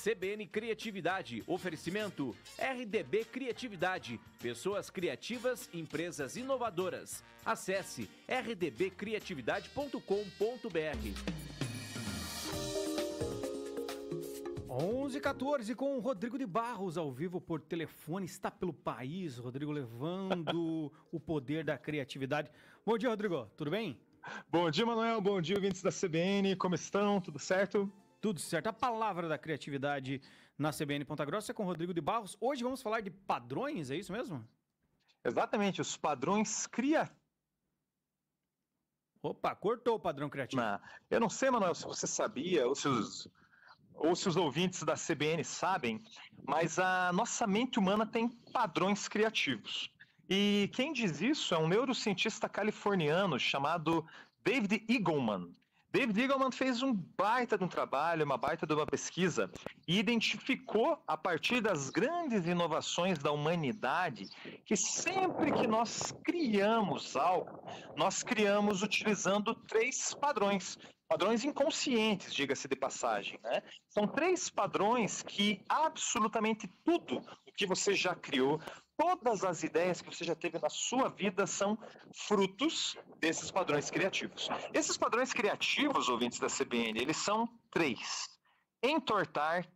CBN Criatividade. Oferecimento RDB Criatividade. Pessoas criativas, empresas inovadoras. Acesse rdbcriatividade.com.br. 11h14 com o Rodrigo de Barros ao vivo por telefone, está pelo país, Rodrigo, levando o poder da criatividade. Bom dia, Rodrigo, tudo bem? Bom dia, Manuel, bom dia, ouvintes da CBN, como estão? Tudo certo? Tudo certo, a palavra da criatividade na CBN Ponta Grossa é com o Rodrigo de Barros. Hoje vamos falar de padrões, é isso mesmo? Exatamente, os padrões criativos. Opa, cortou o padrão criativo. Eu não sei, Manuel, se você sabia, ou se os ouvintes da CBN sabem, mas a nossa mente humana tem padrões criativos. E quem diz isso é um neurocientista californiano chamado David Eagleman. David Eagleman fez um baita de um trabalho, uma baita de uma pesquisa e identificou, a partir das grandes inovações da humanidade, que sempre que nós criamos algo, nós criamos utilizando 3 padrões. Padrões inconscientes, diga-se de passagem, né? São 3 padrões que absolutamente tudo o que você já criou, todas as ideias que você já teve na sua vida são frutos desses padrões criativos. Esses padrões criativos, ouvintes da CBN, eles são 3. Entortar,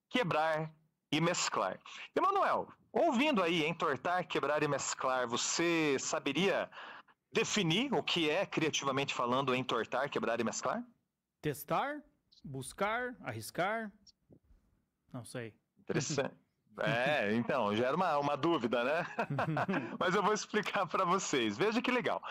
quebrar e mesclar. Emanuel, ouvindo aí entortar, quebrar e mesclar, você saberia definir o que é, criativamente falando, entortar, quebrar e mesclar? Testar, buscar, arriscar, não sei. Interessante. Então, gera uma dúvida, né? Mas eu vou explicar para vocês. Veja que legal.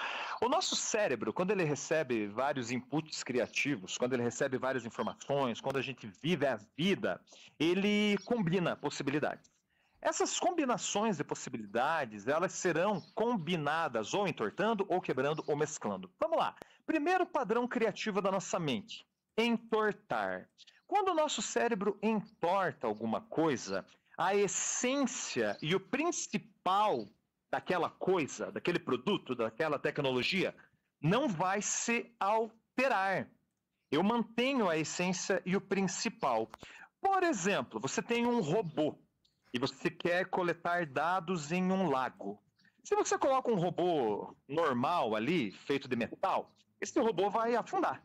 O nosso cérebro, quando ele recebe vários inputs criativos, quando ele recebe várias informações, quando a gente vive a vida, ele combina possibilidades. Essas combinações de possibilidades, elas serão combinadas ou entortando, ou quebrando, ou mesclando. Vamos lá. Primeiro padrão criativo da nossa mente, entortar. Quando o nosso cérebro entorta alguma coisa, a essência e o principal daquela coisa, daquele produto, daquela tecnologia, não vai se alterar. Eu mantenho a essência e o principal. Por exemplo, você tem um robô e você quer coletar dados em um lago. Se você coloca um robô normal ali, feito de metal, esse robô vai afundar.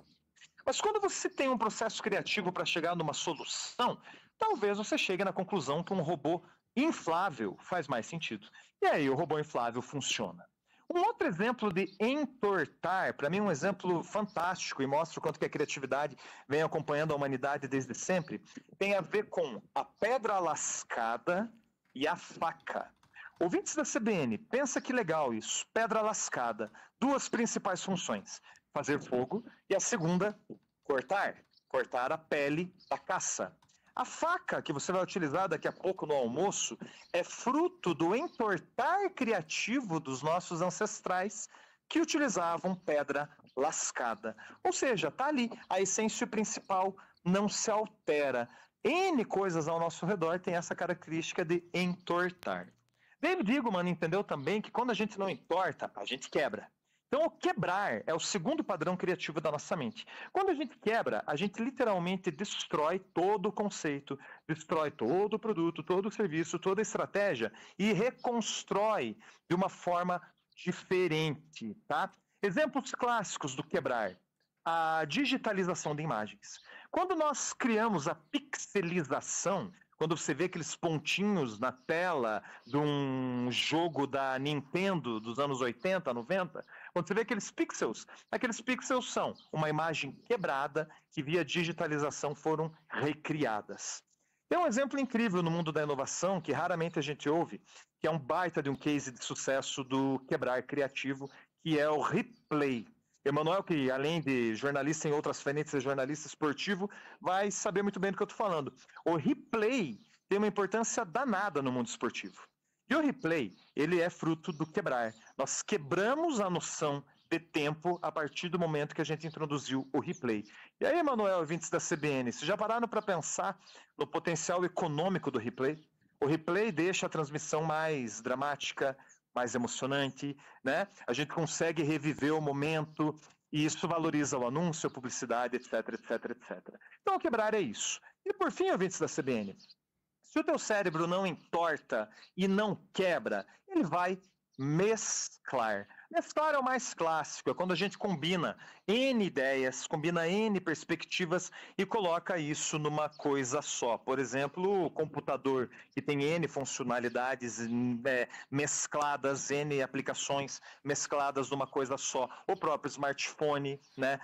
Mas quando você tem um processo criativo para chegar numa solução, talvez você chegue na conclusão que um robô inflável faz mais sentido. E aí o robô inflável funciona. Um outro exemplo de entortar, para mim um exemplo fantástico e mostra o quanto que a criatividade vem acompanhando a humanidade desde sempre, tem a ver com a pedra lascada e a faca. Ouvintes da CBN, pensa que legal isso, pedra lascada, 2 principais funções, fazer fogo e a segunda, cortar a pele da caça. A faca que você vai utilizar daqui a pouco no almoço é fruto do entortar criativo dos nossos ancestrais que utilizavam pedra lascada. Ou seja, está ali, a essência principal não se altera. N coisas ao nosso redor têm essa característica de entortar. David Eagleman entendeu também que quando a gente não entorta, a gente quebra. Então, o quebrar é o segundo padrão criativo da nossa mente. Quando a gente quebra, a gente literalmente destrói todo o conceito, destrói todo o produto, todo o serviço, toda a estratégia e reconstrói de uma forma diferente, tá? Exemplos clássicos do quebrar. A digitalização de imagens. Quando nós criamos a pixelização, quando você vê aqueles pontinhos na tela de um jogo da Nintendo dos anos 80, 90, quando você vê aqueles pixels são uma imagem quebrada que via digitalização foram recriadas. Tem um exemplo incrível no mundo da inovação que raramente a gente ouve, que é um baita de um case de sucesso do quebrar criativo, que é o Replay. Emanuel, que além de jornalista em outras frentes, é jornalista esportivo, vai saber muito bem do que eu estou falando. O replay tem uma importância danada no mundo esportivo. E o replay, ele é fruto do quebrar. Nós quebramos a noção de tempo a partir do momento que a gente introduziu o replay. E aí, Emanuel, ouvintes da CBN, vocês já pararam para pensar no potencial econômico do replay? O replay deixa a transmissão mais dramática, mais emocionante, né? A gente consegue reviver o momento e isso valoriza o anúncio, a publicidade, etc, etc, etc. Então, o quebrar é isso. E por fim, ouvintes da CBN, se o teu cérebro não entorta e não quebra, ele vai mesclar. Mesclar é o mais clássico, é quando a gente combina N ideias, combina N perspectivas e coloca isso numa coisa só. Por exemplo, o computador, que tem N funcionalidades mescladas, N aplicações mescladas numa coisa só. O próprio smartphone, né?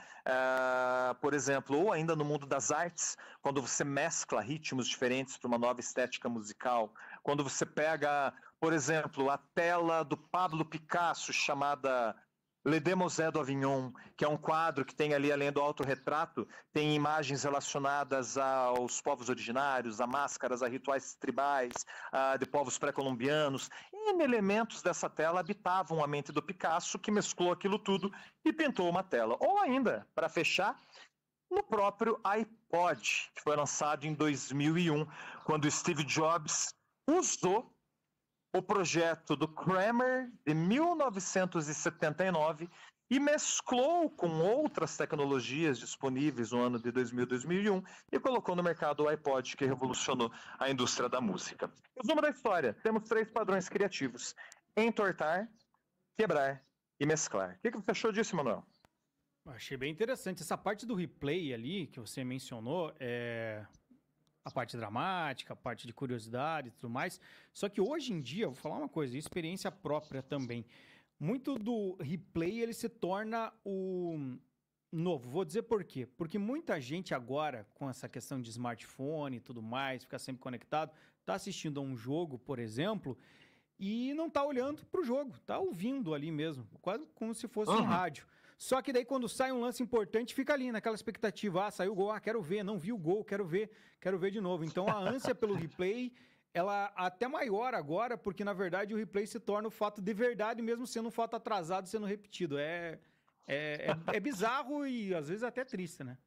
Por exemplo, ou ainda no mundo das artes, quando você mescla ritmos diferentes para uma nova estética musical, quando você pega, por exemplo, a tela do Pablo Picasso chamada Le Demoiselle d'Avignon, que é um quadro que tem ali, além do autorretrato, tem imagens relacionadas aos povos originários, a máscaras, a rituais tribais, de povos pré-colombianos. E elementos dessa tela habitavam a mente do Picasso, que mesclou aquilo tudo e pintou uma tela. Ou ainda, para fechar, no próprio iPod, que foi lançado em 2001, quando Steve Jobs usou o projeto do Kramer de 1979 e mesclou com outras tecnologias disponíveis no ano de 2000 e 2001 e colocou no mercado o iPod, que revolucionou a indústria da música. Resumo da história, temos 3 padrões criativos: entortar, quebrar e mesclar. O que você achou disso, Manuel? Achei bem interessante. Essa parte do replay ali que você mencionou, a parte dramática, a parte de curiosidade e tudo mais. Só que hoje em dia, vou falar uma coisa, experiência própria também. Muito do replay, ele se torna o novo. Vou dizer por quê. Porque muita gente agora, com essa questão de smartphone e tudo mais, ficar sempre conectado, tá assistindo a um jogo, por exemplo, e não tá olhando pro jogo, tá ouvindo ali mesmo, quase como se fosse um rádio. Só que daí quando sai um lance importante, fica ali naquela expectativa, saiu o gol, quero ver, não vi o gol, quero ver de novo. Então a ânsia pelo replay, ela até maior agora, porque na verdade o replay se torna o fato de verdade, mesmo sendo um fato atrasado, sendo repetido. É bizarro e às vezes até triste, né?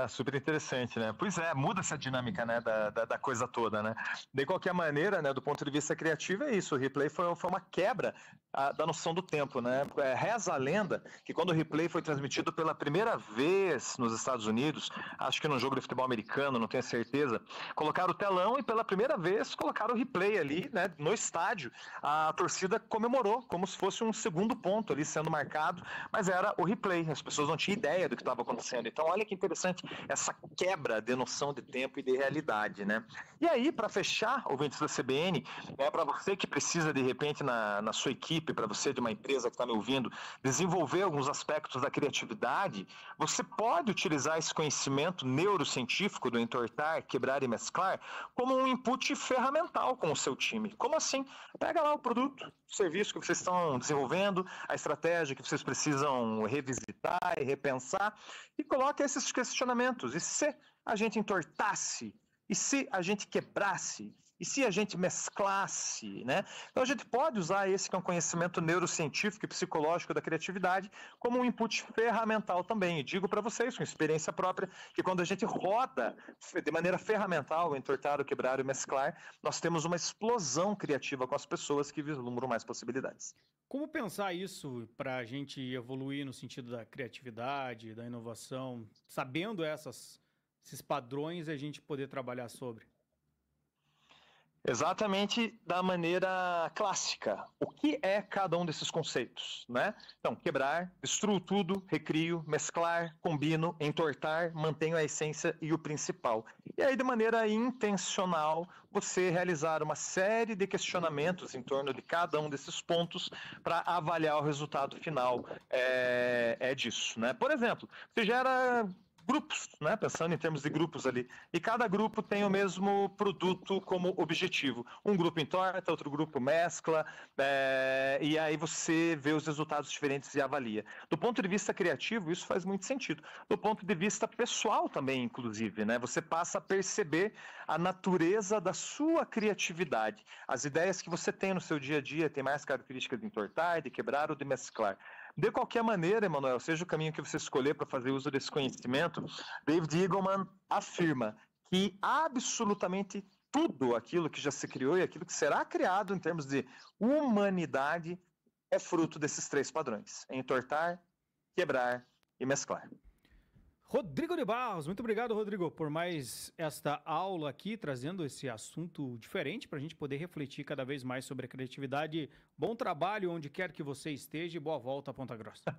Super interessante, né? Pois é, muda essa dinâmica, né, da coisa toda, né? De qualquer maneira, né, do ponto de vista criativo, é isso. O replay foi uma quebra da noção do tempo, né? Reza a lenda que quando o replay foi transmitido pela primeira vez nos Estados Unidos, acho que num jogo de futebol americano, não tenho certeza, colocaram o telão e pela primeira vez colocaram o replay ali, né, no estádio. A torcida comemorou como se fosse um segundo ponto ali sendo marcado, mas era o replay. As pessoas não tinham ideia do que estava acontecendo. Então, olha que interessante essa quebra de noção de tempo e de realidade, né? E aí, para fechar, ouvintes da CBN, para você que precisa, de repente, na sua equipe, para você de uma empresa que está me ouvindo, desenvolver alguns aspectos da criatividade, você pode utilizar esse conhecimento neurocientífico do entortar, quebrar e mesclar como um input ferramental com o seu time. Como assim? Pega lá o produto, o serviço que vocês estão desenvolvendo, a estratégia que vocês precisam revisitar e repensar, e coloque esses questionamentos. E se a gente entortasse? E se a gente quebrasse? E se a gente mesclasse, né? Então a gente pode usar esse que é um conhecimento neurocientífico e psicológico da criatividade como um input ferramental também. E digo para vocês, com experiência própria, que quando a gente roda de maneira ferramental, o entortar, o quebrar e o mesclar, nós temos uma explosão criativa com as pessoas que vislumbram mais possibilidades. Como pensar isso para a gente evoluir no sentido da criatividade, da inovação, sabendo esses padrões e a gente poder trabalhar sobre? Exatamente da maneira clássica. O que é cada um desses conceitos, né? Então, quebrar, destruo tudo, recrio, mesclar, combino, entortar, mantenho a essência e o principal. E aí, de maneira intencional, você realizar uma série de questionamentos em torno de cada um desses pontos para avaliar o resultado final disso, né? Por exemplo, você gera grupos, né? Pensando em termos de grupos ali, e cada grupo tem o mesmo produto como objetivo. Um grupo entorta, outro grupo mescla, e aí você vê os resultados diferentes e avalia. Do ponto de vista criativo, isso faz muito sentido. Do ponto de vista pessoal também, inclusive, né? Você passa a perceber a natureza da sua criatividade. As ideias que você tem no seu dia a dia têm mais características de entortar, de quebrar ou de mesclar. De qualquer maneira, Emanuel, seja o caminho que você escolher para fazer uso desse conhecimento, David Eagleman afirma que absolutamente tudo aquilo que já se criou e aquilo que será criado em termos de humanidade é fruto desses 3 padrões: entortar, quebrar e mesclar. Rodrigo de Barros, muito obrigado, Rodrigo, por mais esta aula aqui, trazendo esse assunto diferente para a gente poder refletir cada vez mais sobre a criatividade. Bom trabalho onde quer que você esteja e boa volta a Ponta Grossa.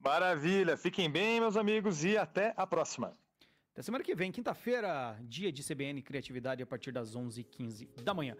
Maravilha, fiquem bem, meus amigos, e até a próxima. Até semana que vem, quinta-feira, dia de CBN Criatividade a partir das 11h15 da manhã.